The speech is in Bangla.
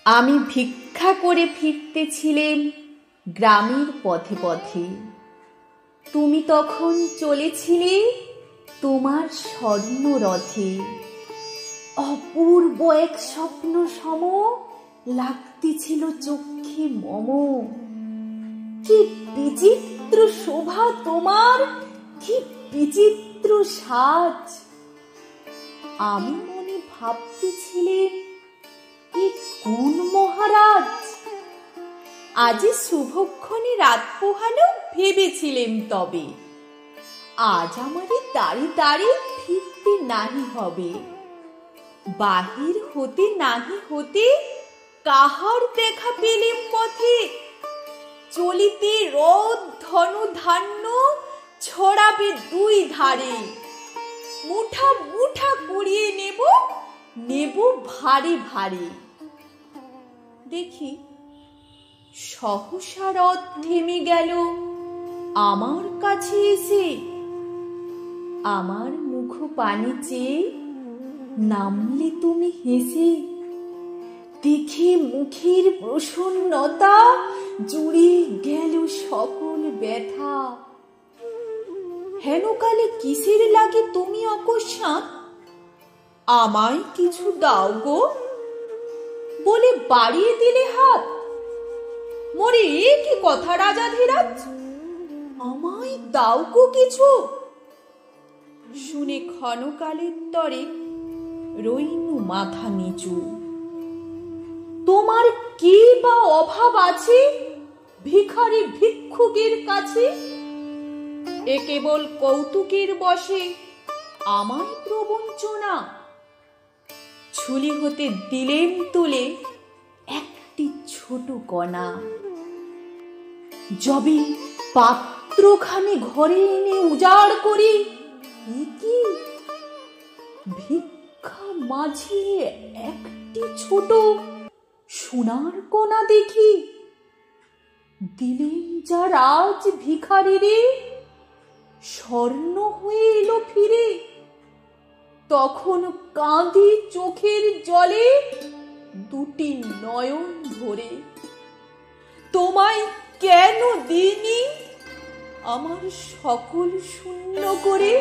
আমি ভিক্ষা করে ফিরতেছিলেম গ্রামের পথে পথে। তুমি তখন চলেছিলে তোমার স্বর্ণরথে। অপূর্ব এক স্বপ্ন সম লাগতেছিল চক্ষে মম। কি বিচিত্র শোভা তোমার, কি বিচিত্র সাজ। আমি মনে ভাবতেছিলেন এ কোন মহারাজ। আজি শুভক্ষণে রাত পোহালো ভেবেছিলেম, তবে আজ আমারে তাড়ি তাড়ি ফিরতে নাহি হবে। বাহির হতে নাহি হতে কাহার দেখা পেলেম পথে। চলিতে রথ ধনু ধান্য ছড়াবে দুই ধারে। মুঠা মুঠা কুড়িয়ে নেব, নেব ভারে ভারে। দেখি সহসা রথ থেমে গেল আমার কাছে এসে। আমার মুখ পানে চেয়ে নামলে তুমি হেসে। দেখে মুখের প্রসন্নতা জুড়ে গেল সকল ব্যথা। হেনকালে কিসের লাগে তুমি অকস্মাৎ আমায় কিছু দাও গো বলে বাড়িয়ে দিলে হাত। মোরে এ কি কথা রাজাধিরাজ, আমায় দাও গো কিছু। শুনে ক্ষণকালের তরে রইনু মাথা নিচু। তোমার কি বা অভাব আছে ভিখারি ভিক্ষুকের কাছে? এ কেবল কৌতুকের বশে আমায় প্রবঞ্চনা। ঝুলি হতে দিলেম তুলে একটি ছোট কণা। যবে পাত্রখানি ঘরে এনে উজাড় করি, কি ভিক্ষা মাঝে একটি ছোট সোনার কণা দেখি। দিলেন যা রাজ ভিখারিরে, স্বর্ণ হয়ে এলো ফিরে। তখন কাঁদি চোখের জলে দুটি নয়ন ভরে। তোমায় কেন দিইনি আমার সকল শূন্য করে?